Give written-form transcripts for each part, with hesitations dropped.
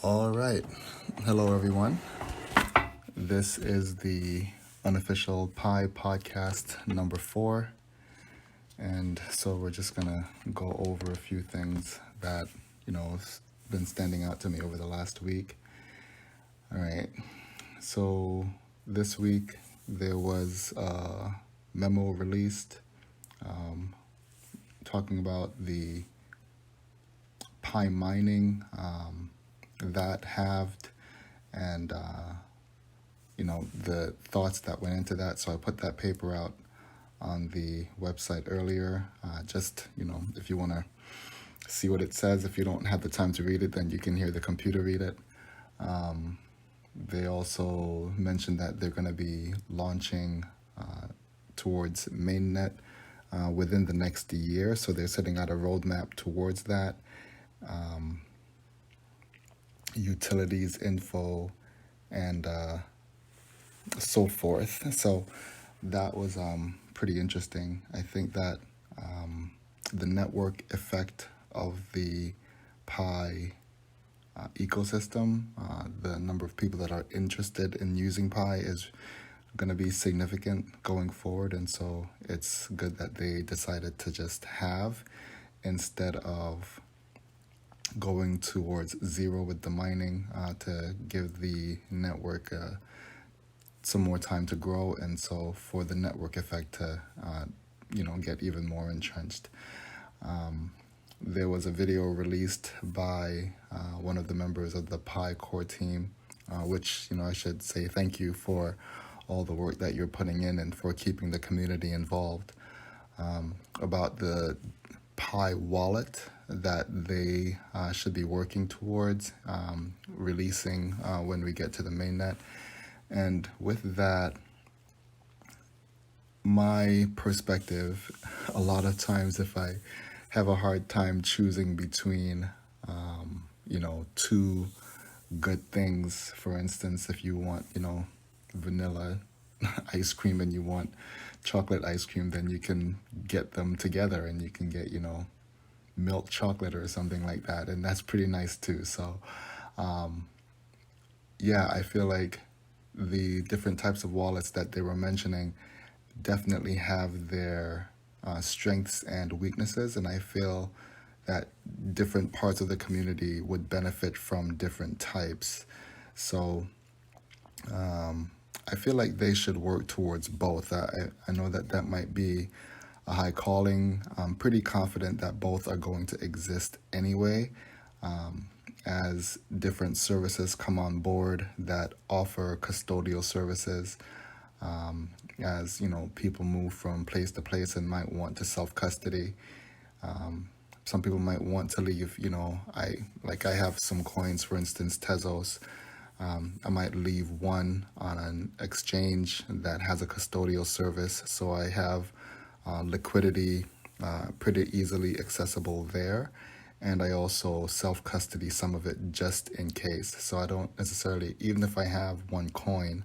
All right. Hello, everyone. This is the unofficial Pi podcast number 4. And so we're just going to go over a few things that, have been standing out to me over the last week. All right. So this week there was a memo released talking about the Pi mining that halved and the thoughts that went into that. So I put that paper out on the website earlier. Just if you want to see what it says, if you don't have the time to read it, then you can hear the computer read it. They also mentioned that they're going to be launching towards mainnet within the next year. So they're setting out a roadmap towards that. Utilities info and so forth. So that was pretty interesting. I think that the network effect of the Pi ecosystem, the number of people that are interested in using Pi is going to be significant going forward. And so it's good that they decided to just have instead of going towards zero with the mining to give the network some more time to grow, and so for the network effect to get even more entrenched. There was a video released by one of the members of the Pi core team, which I should say thank you for all the work that you're putting in and for keeping the community involved, about the Pi wallet that they should be working towards releasing when we get to the mainnet. And with that, my perspective, a lot of times if I have a hard time choosing between, two good things, for instance, if you want, vanilla ice cream and you want chocolate ice cream, then you can get them together and you can get, milk chocolate or something like that. And that's pretty nice too. So, I feel like the different types of wallets that they were mentioning definitely have their strengths and weaknesses. And I feel that different parts of the community would benefit from different types. So, I feel like they should work towards both. I know that might be a high calling. I'm pretty confident that both are going to exist anyway, as different services come on board that offer custodial services. As people move from place to place and might want to self-custody. Some people might want to leave, I have some coins, for instance, Tezos. I might leave one on an exchange that has a custodial service, so I have liquidity pretty easily accessible there. And I also self-custody some of it just in case. So I don't necessarily, even if I have one coin,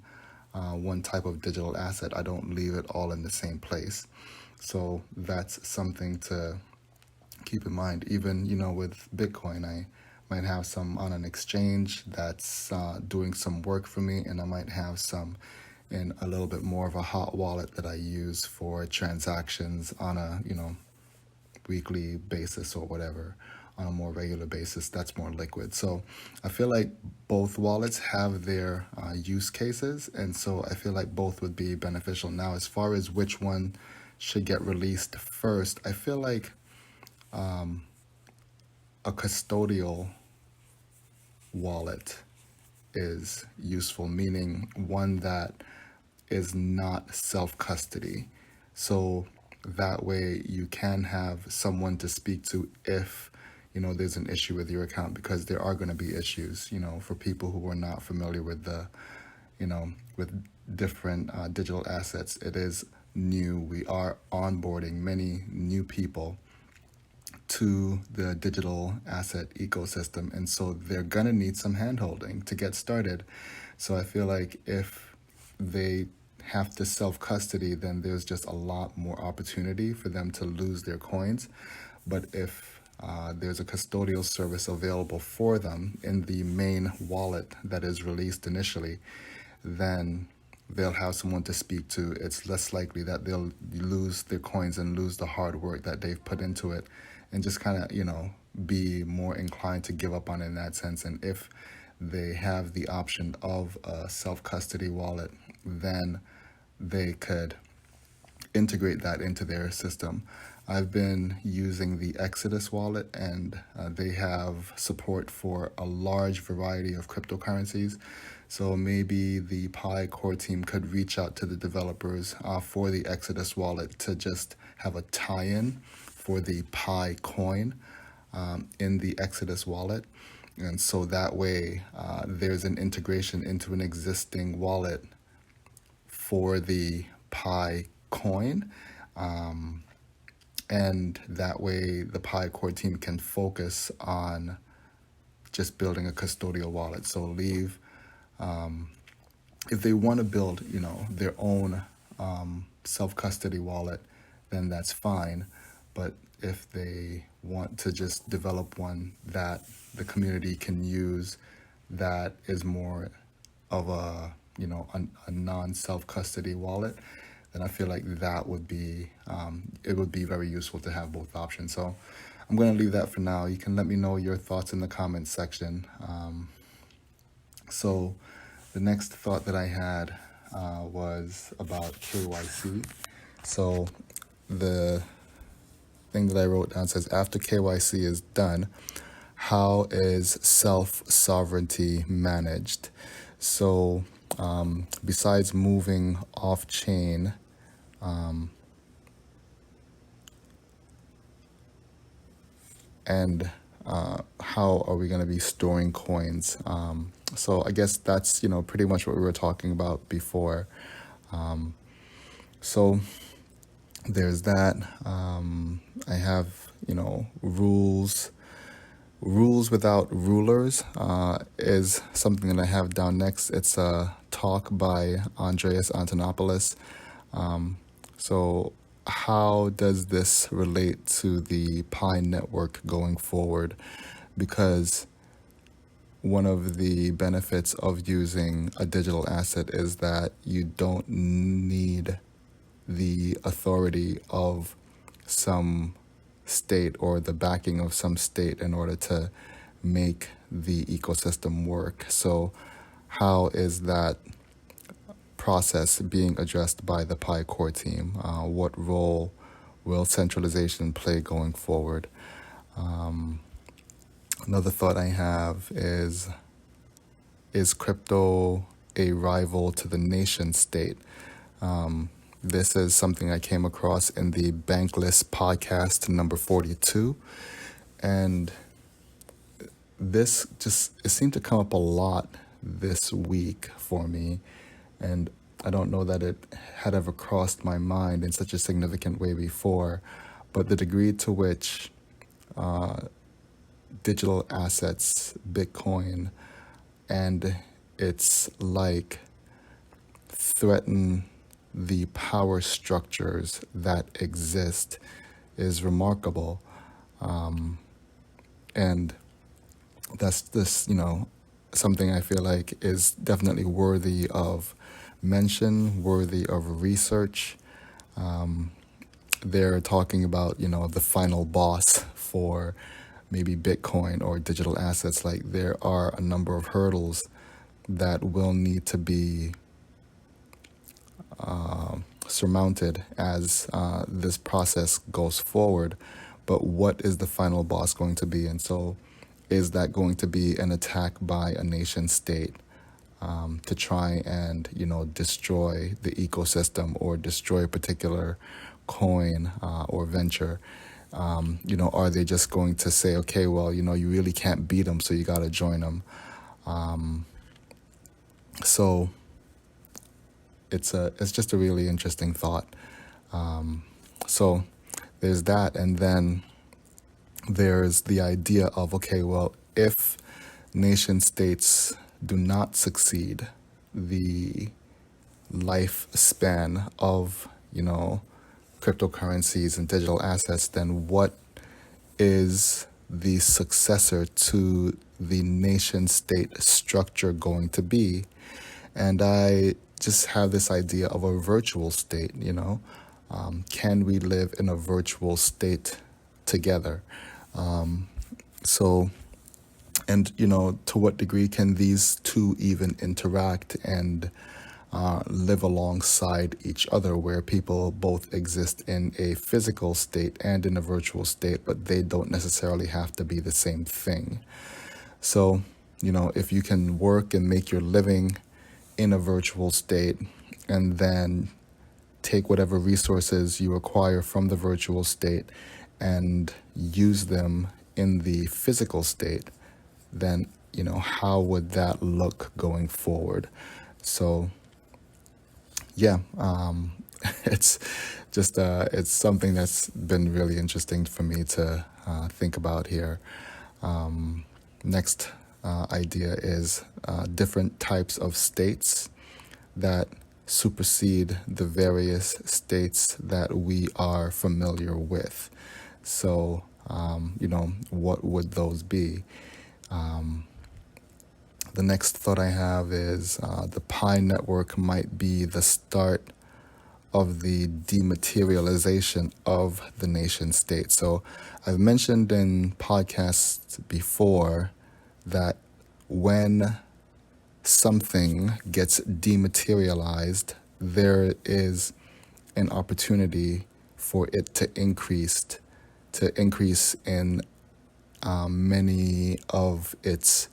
one type of digital asset, I don't leave it all in the same place. So that's something to keep in mind. Even, with Bitcoin, I might have some on an exchange that's doing some work for me, and I might have some in a little bit more of a hot wallet that I use for transactions on a, weekly basis or whatever, on a more regular basis that's more liquid. So I feel like both wallets have their use cases, and so I feel like both would be beneficial. Now, as far as which one should get released first, I feel like a custodial wallet is useful, meaning one that is not self-custody. So that way you can have someone to speak to if, there's an issue with your account, because there are going to be issues, for people who are not familiar with the, with different digital assets. It is new. We are onboarding many new people to the digital asset ecosystem, and so they're gonna need some handholding to get started. So I feel like if they have to self-custody, then there's just a lot more opportunity for them to lose their coins. But if there's a custodial service available for them in the main wallet that is released initially, then they'll have someone to speak to. It's less likely that they'll lose their coins and lose the hard work that they've put into it, and just kind of, be more inclined to give up on it in that sense. And if they have the option of a self-custody wallet, then they could integrate that into their system. I've been using the Exodus wallet, and they have support for a large variety of cryptocurrencies. So maybe the Pi core team could reach out to the developers for the Exodus wallet to just have a tie-in for the Pi coin in the Exodus wallet. And so that way there's an integration into an existing wallet for the Pi coin. And that way the Pi core team can focus on just building a custodial wallet. So leave, if they want to build, their own self-custody wallet, then that's fine. But if they want to just develop one that the community can use, that is more of a non-self-custody wallet, then I feel like that would be, it would be very useful to have both options. So I'm going to leave that for now. You can let me know your thoughts in the comments section. So the next thought that I had was about KYC. So the thing that I wrote down says, after KYC is done, how is self-sovereignty managed? So besides moving off-chain, and how are we going to be storing coins? So I guess that's, pretty much what we were talking about before. So there's that. I have, rules without rulers is something that I have down next. It's a talk by Andreas. So how does this relate to the Pi network going forward? Because one of the benefits of using a digital asset is that you don't need the authority of some state or the backing of some state in order to make the ecosystem work. So how is that process being addressed by the Pi core team? What role will centralization play going forward? Another thought I have is crypto a rival to the nation state? This is something I came across in the Bankless podcast number 42. And this it seemed to come up a lot this week for me. And I don't know that it had ever crossed my mind in such a significant way before. But the degree to which digital assets, Bitcoin, and its like threaten the power structures that exist is remarkable. And that's something I feel like is definitely worthy of mention, worthy of research. They're talking about, the final boss for maybe Bitcoin or digital assets. Like, there are a number of hurdles that will need to be surmounted as this process goes forward. But what is the final boss going to be? And so is that going to be an attack by a nation state to try and, destroy the ecosystem or destroy a particular coin or venture? Are they just going to say, okay, well, you really can't beat them, so you got to join them? So it's just a really interesting thought. So there's that, and then there's the idea of, okay, well, if nation states do not succeed, the lifespan of, cryptocurrencies and digital assets, then what is the successor to the nation state structure going to be? And I just have this idea of a virtual state, you know. Can we live in a virtual state together? So, and, you know, to what degree can these two even interact and live alongside each other, where people both exist in a physical state and in a virtual state, but they don't necessarily have to be the same thing? So, you know, if you can work and make your living in a virtual state and then take whatever resources you acquire from the virtual state and use them in the physical state, then, you know, how would that look going forward? So, yeah, it's just it's something that's been really interesting for me to think about here. Next idea is different types of states that supersede the various states that we are familiar with. So, you know, what would those be? The next thought I have is the Pi network might be the start of the dematerialization of the nation state. So I've mentioned in podcasts before that when something gets dematerialized, there is an opportunity for it to increase in many of its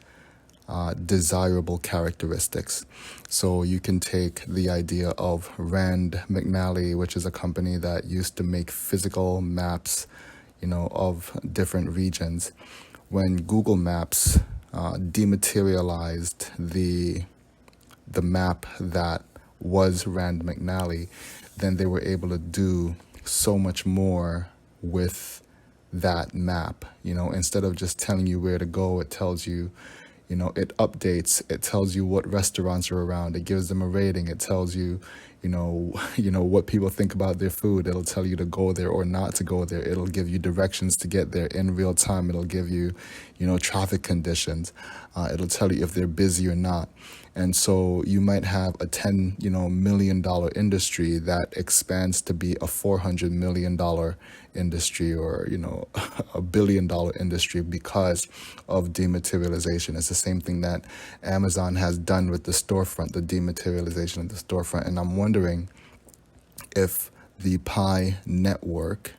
desirable characteristics. So you can take the idea of Rand McNally, which is a company that used to make physical maps, you know, of different regions. When Google Maps dematerialized the map that was Rand McNally, then they were able to do so much more with that map. You know, instead of just telling you where to go, it tells you, you know, it updates, it tells you what restaurants are around, it gives them a rating, it tells you, you know, what people think about their food. It'll tell you to go there or not to go there. It'll give you directions to get there in real time. It'll give you, you know, traffic conditions. It'll tell you if they're busy or not. And so you might have a $10 million industry that expands to be a $400 million industry, or, you know, a $1 billion industry because of dematerialization. It's the same thing that Amazon has done with the storefront, the dematerialization of the storefront. And I'm wondering if the Pi network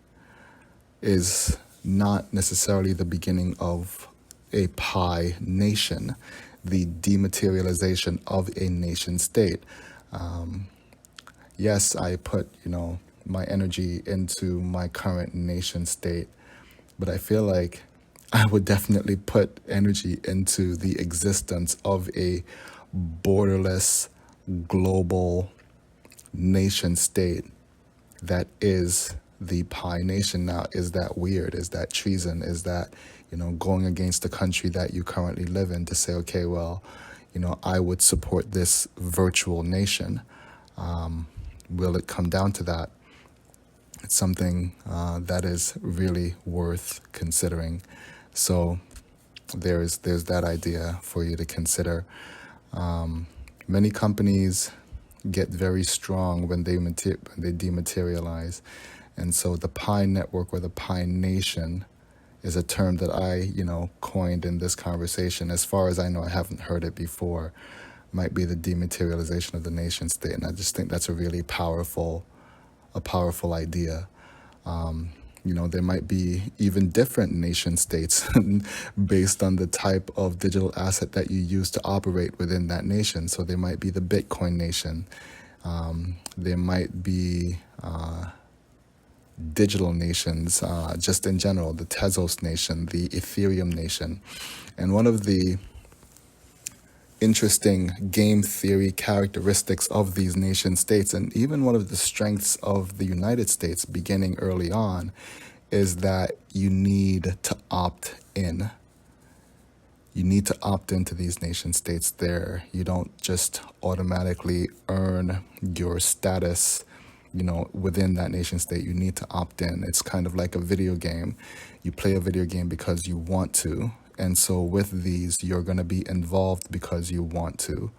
is not necessarily the beginning of a Pi nation, the dematerialization of a nation state. Yes, I put, you know, my energy into my current nation state, but I feel like I would definitely put energy into the existence of a borderless global nation state that is the Pi nation. Now, is that weird? Is that treason? Is that, you know, going against the country that you currently live in to say, okay, well, you know, I would support this virtual nation? Will it come down to that? It's something that is really worth considering. So there's that idea for you to consider. Many companies get very strong when they dematerialize, and so the Pi network or the Pi nation is a term that I, you know, coined in this conversation. As far as I know, I haven't heard it before. Might be the dematerialization of the nation state, and I just think that's a really powerful idea. You know, there might be even different nation states based on the type of digital asset that you use to operate within that nation. So there might be the Bitcoin nation. There might be digital nations, just in general, the Tezos nation, the Ethereum nation. And one of the interesting game theory characteristics of these nation states, and even one of the strengths of the United States beginning early on, is that you need to opt in. You need to opt into these nation states there. You don't just automatically earn your status within that nation state, you need to opt in. It's kind of like a video game. You play a video game because you want to. And so with these, you're going to be involved because you want to.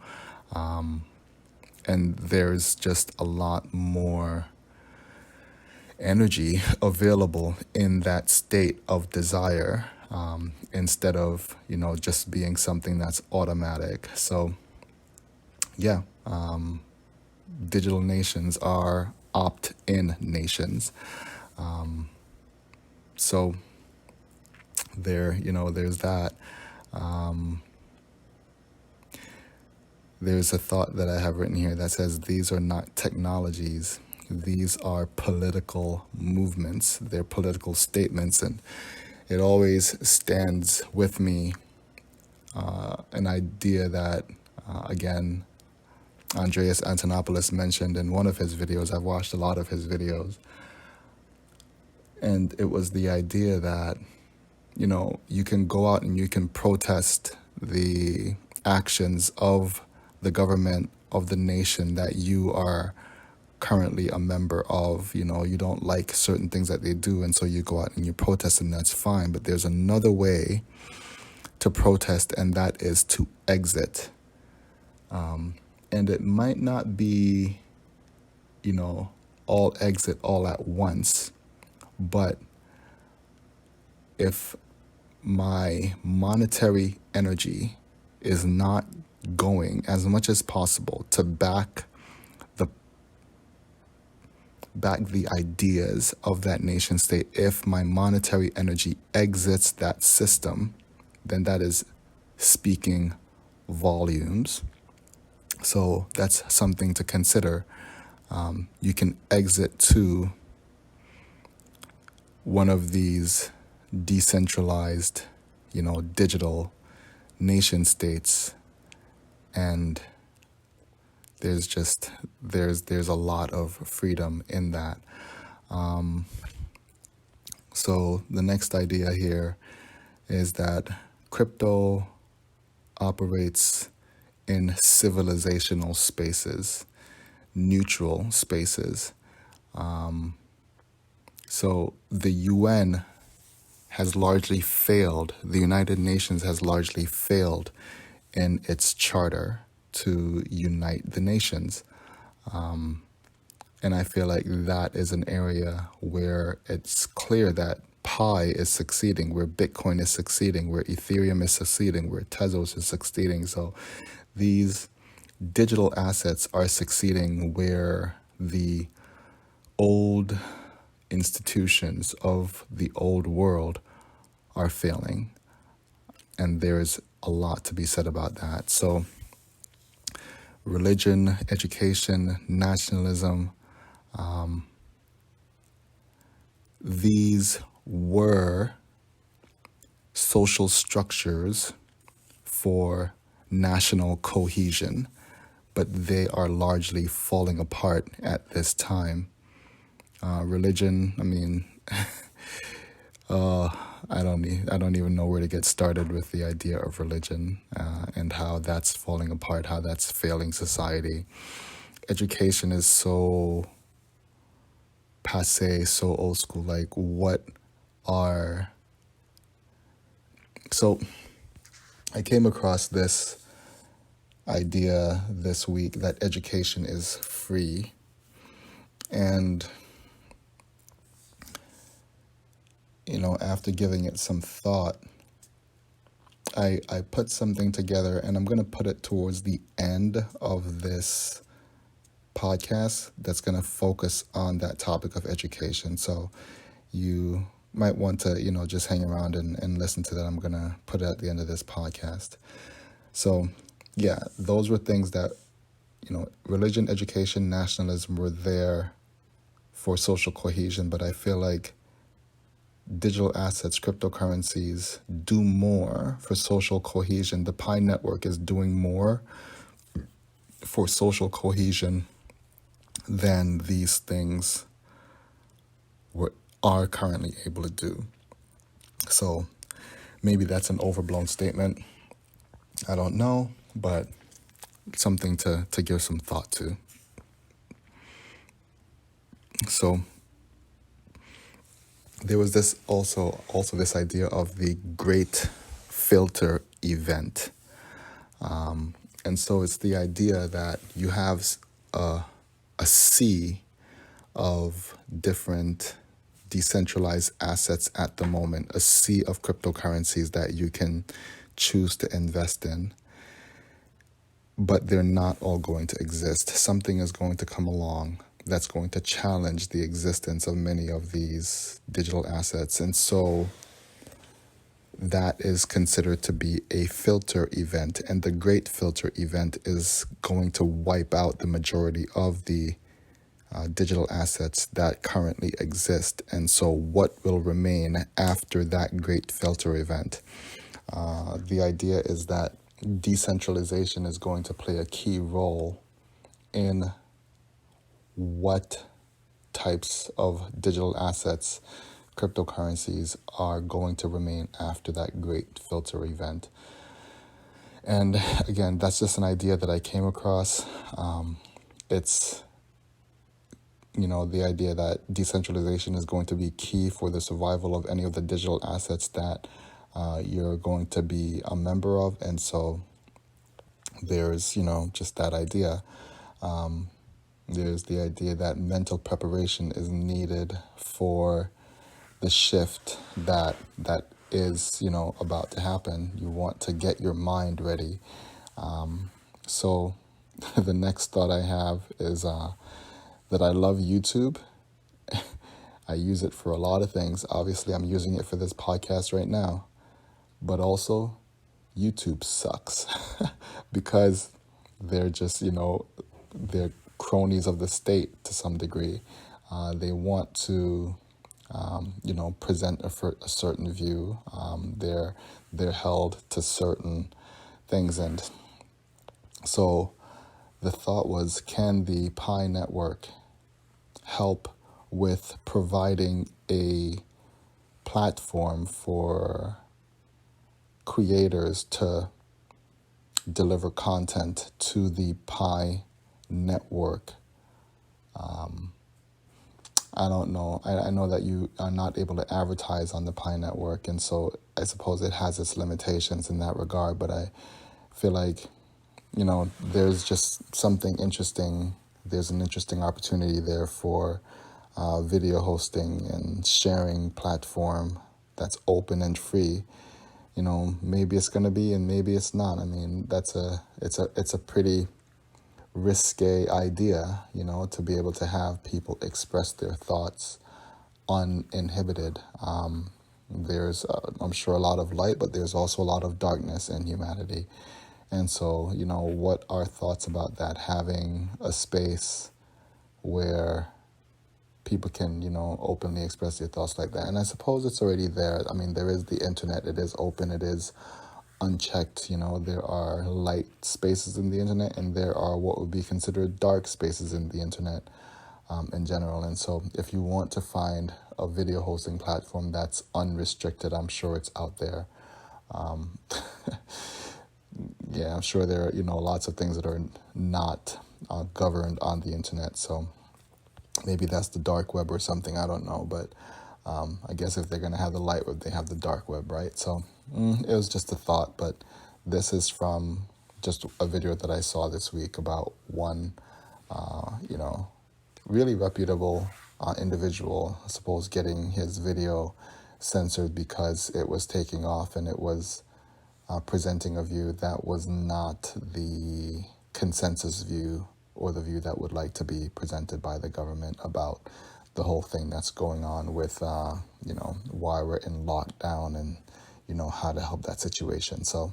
And there's just a lot more energy available in that state of desire, instead of, just being something that's automatic. So, yeah, digital nations are opt-in nations. So there's that. There's a thought that I have written here that says these are not technologies. These are political movements. They're political statements. And it always stands with me, an idea that, again, Andreas mentioned in one of his videos. I've watched a lot of his videos. And it was the idea that, you can go out and you can protest the actions of the government of the nation that you are currently a member of. You don't like certain things that they do, and so you go out and you protest, and that's fine. But there's another way to protest, and that is to exit. And it might not be, all exit all at once, but if my monetary energy is not going as much as possible to back the ideas of that nation state, if my monetary energy exits that system, then that is speaking volumes. So that's something to consider. You can exit to one of these decentralized, digital nation states, and there's a lot of freedom in that. So the next idea here is that crypto operates in civilizational spaces, neutral spaces. So the UN has largely failed, the United Nations has largely failed in its charter to unite the nations. And I feel like that is an area where it's clear that Pi is succeeding, where Bitcoin is succeeding, where Ethereum is succeeding, where Tezos is succeeding. So these digital assets are succeeding where the old institutions of the old world are failing. And there's a lot to be said about that. So religion, education, nationalism, these were social structures for national cohesion, but they are largely falling apart at this time. Religion, I don't even know where to get started with the idea of religion, and how that's falling apart, how that's failing society. Education is so passé, so old school. Like, so I came across this idea this week that education is free. And after giving it some thought, I put something together, and I'm going to put it towards the end of this podcast that's going to focus on that topic of education. So you might want to, just hang around and listen to that. I'm going to put it at the end of this podcast. So, yeah, those were things that, religion, education, nationalism were there for social cohesion, but I feel like digital assets, cryptocurrencies do more for social cohesion. The Pi network is doing more for social cohesion than these things are currently able to do. So maybe that's an overblown statement. I don't know, but something to give some thought to. So there was this also this idea of the great filter event. And so it's the idea that you have a sea of different decentralized assets at the moment, a sea of cryptocurrencies that you can choose to invest in, but they're not all going to exist. Something is going to come along that's going to challenge the existence of many of these digital assets. And so that is considered to be a filter event. And the great filter event is going to wipe out the majority of the digital assets that currently exist. And so what will remain after that great filter event? The idea is that decentralization is going to play a key role in what types of digital assets, cryptocurrencies, are going to remain after that great filter event. And again, that's just an idea that I came across. It's the idea that decentralization is going to be key for the survival of any of the digital assets that you're going to be a member of. And so there's, just that idea. There's the idea that mental preparation is needed for the shift that is, about to happen. You want to get your mind ready. So the next thought I have is that I love YouTube. I use it for a lot of things. Obviously, I'm using it for this podcast right now. But also, YouTube sucks because they're just, they're cronies of the state to some degree. They want to, present a certain view. They're held to certain things. And so the thought was, can the Pi network help with providing a platform for creators to deliver content to the Pi network? I don't know. I know that you are not able to advertise on the Pi network, and so I suppose it has its limitations in that regard, but I feel like, there's just something interesting. There's an interesting opportunity there for video hosting and sharing platform that's open and free. Maybe it's going to be, and maybe it's not. I mean, it's a pretty risque idea, to be able to have people express their thoughts uninhibited. There's, I'm sure, a lot of light, but there's also a lot of darkness in humanity. And so, what are thoughts about that? Having a space where people can, openly express their thoughts like that. And I suppose it's already there. I mean, there is the internet. It is open. It is unchecked. There are light spaces in the internet, and there are what would be considered dark spaces in the internet in general. And so if you want to find a video hosting platform that's unrestricted, I'm sure it's out there. Yeah, I'm sure there are, lots of things that are not governed on the internet. So maybe that's the dark web or something. I don't know. But I guess if they're going to have the light web, they have the dark web, right? So it was just a thought. But this is from just a video that I saw this week about one, really reputable individual, I suppose, getting his video censored because it was taking off and it was presenting a view that was not the consensus view or the view that would like to be presented by the government about the whole thing that's going on with, why we're in lockdown and, how to help that situation. So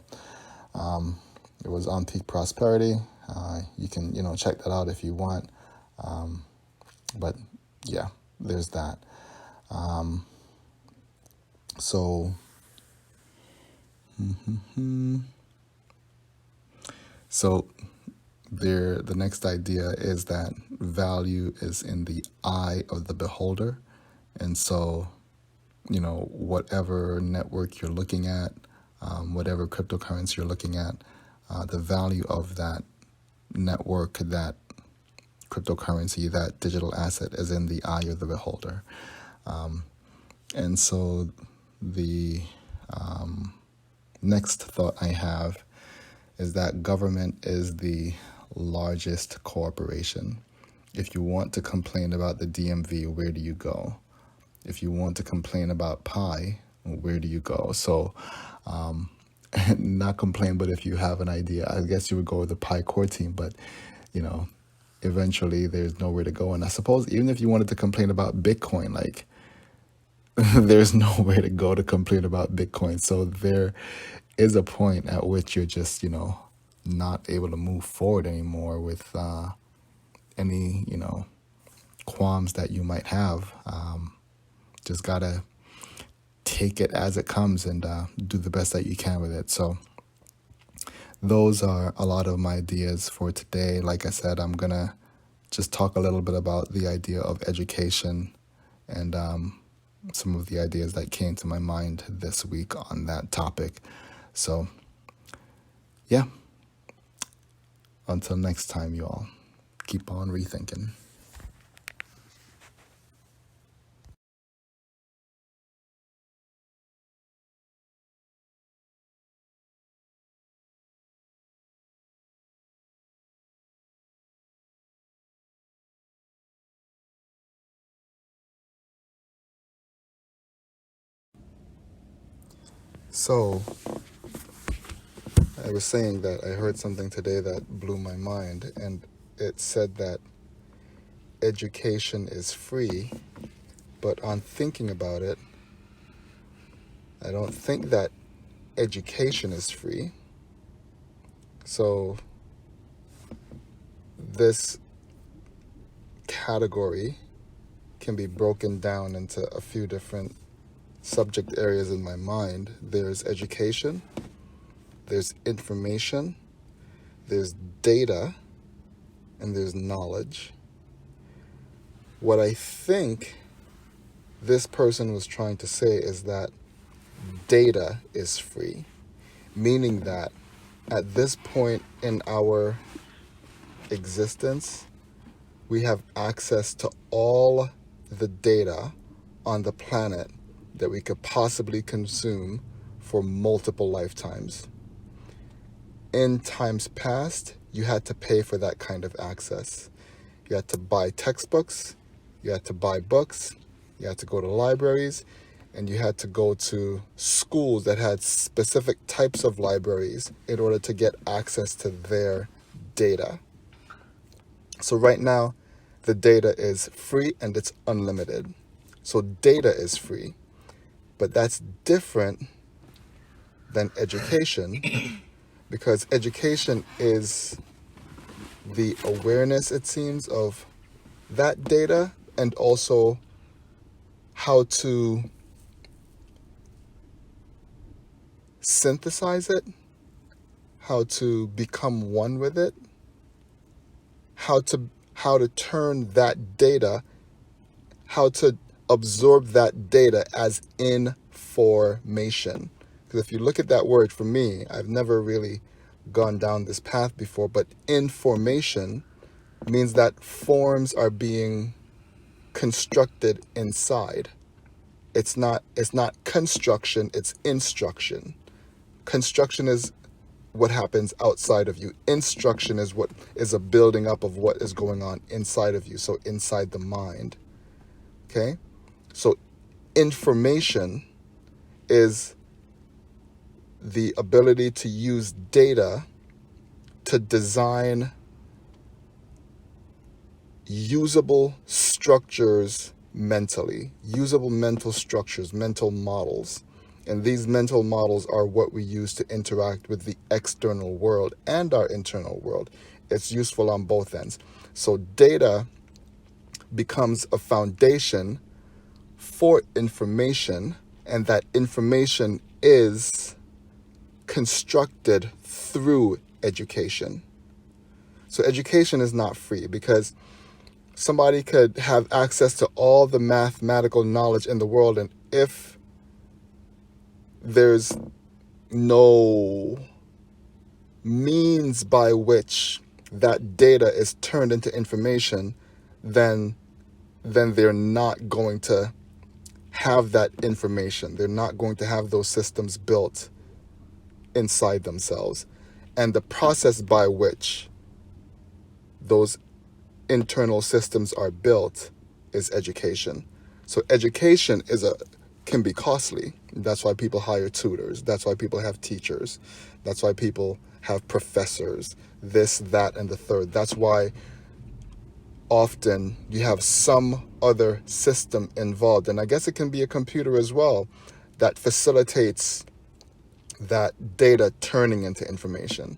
it was on Peak Prosperity. You can, check that out if you want. But yeah, there's that. So the next idea is that value is in the eye of the beholder. And so, whatever network you're looking at, whatever cryptocurrency you're looking at, the value of that network, that cryptocurrency, that digital asset, is in the eye of the beholder. And so the next thought I have is that government is the largest corporation. If you want to complain about the DMV, where do you go? If you want to complain about Pi, where do you go? So, not complain, but if you have an idea, I guess you would go with the Pi core team, but, eventually there's nowhere to go. And I suppose even if you wanted to complain about Bitcoin, like, there's nowhere to go to complain about Bitcoin. So there is a point at which you're just, not able to move forward anymore with any, qualms that you might have. Just gotta take it as it comes and do the best that you can with it. So those are a lot of my ideas for today. Like I said, I'm gonna just talk a little bit about the idea of education and some of the ideas that came to my mind this week on that topic. So, yeah. Until next time, you all, keep on rethinking. So, I was saying that I heard something today that blew my mind, and it said that education is free, but on thinking about it, I don't think that education is free. So this category can be broken down into a few different subject areas in my mind. There's education, there's information, there's data, and there's knowledge. What I think this person was trying to say is that data is free, meaning that at this point in our existence, we have access to all the data on the planet that we could possibly consume for multiple lifetimes. In times past, you had to pay for that kind of access. You had to buy textbooks, you had to buy books, you had to go to libraries, and you had to go to schools that had specific types of libraries in order to get access to their data. So right now, the data is free and it's unlimited. So data is free, but that's different than education because education is the awareness, it seems, of that data and also how to synthesize it, how to become one with it, how to turn that data, how to absorb that data as information. Because if you look at that word, for me, I've never really gone down this path before, but information means that forms are being constructed inside. It's not construction, it's instruction. Construction is what happens outside of you. Instruction is what is a building up of what is going on inside of you, so inside the mind. Okay? So information is the ability to use data to design usable structures mentally, usable mental structures, mental models. And these mental models are what we use to interact with the external world and our internal world. It's useful on both ends. So data becomes a foundation for information, and that information is constructed through education. So education is not free because somebody could have access to all the mathematical knowledge in the world, and if there's no means by which that data is turned into information, then they're not going to have that information. They're not going to have those systems built inside themselves. And the process by which those internal systems are built is education. So education can be costly. That's why people hire tutors. That's why people have teachers. That's why people have professors, this, that, and the third. That's why often you have some other system involved. And I guess it can be a computer as well that facilitates that data turning into information.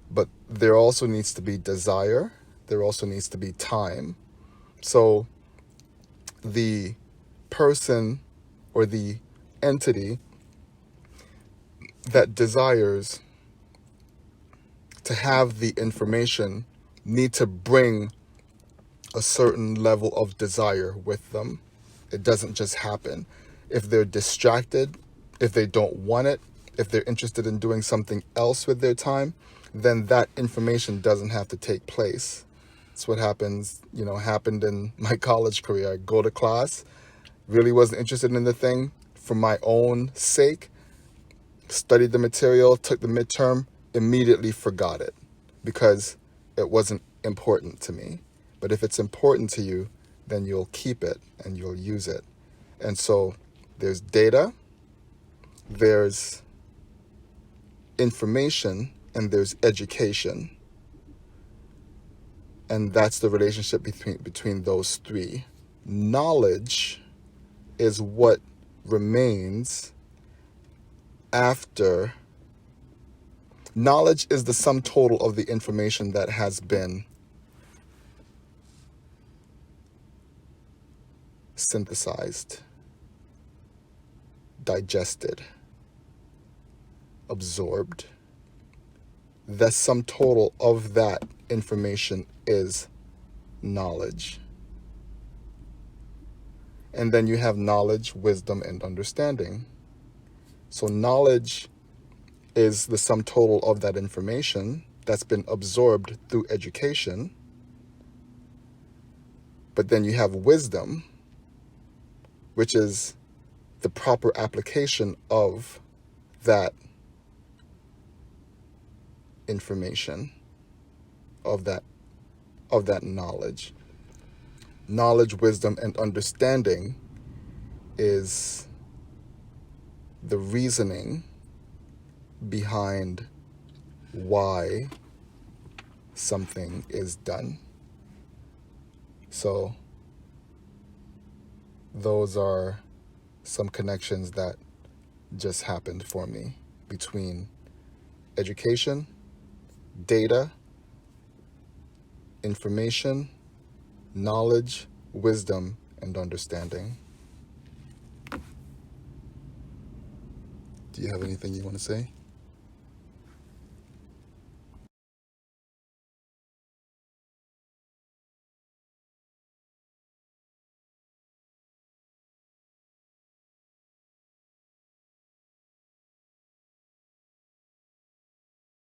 But there also needs to be desire. There also needs to be time. So the person or the entity that desires to have the information need to bring a certain level of desire with them. It doesn't just happen. If they're distracted, if they don't want it, if they're interested in doing something else with their time, then that information doesn't have to take place. That's what happened in my college career. I go to class, really wasn't interested in the thing for my own sake, studied the material, took the midterm, immediately forgot it because it wasn't important to me. But if it's important to you, then you'll keep it and you'll use it. And so there's data, there's information, and there's education. And that's the relationship between those three. Knowledge is what remains after. Knowledge is the sum total of the information that has been synthesized, digested, absorbed. The sum total of that information is knowledge. And then you have knowledge, wisdom, and understanding. So knowledge is the sum total of that information that's been absorbed through education. But then you have wisdom, which is the proper application of that information, of that knowledge. Knowledge, wisdom, and understanding is the reasoning behind why something is done. So those are some connections that just happened for me between education, data, information, knowledge, wisdom, and understanding. Do you have anything you want to say?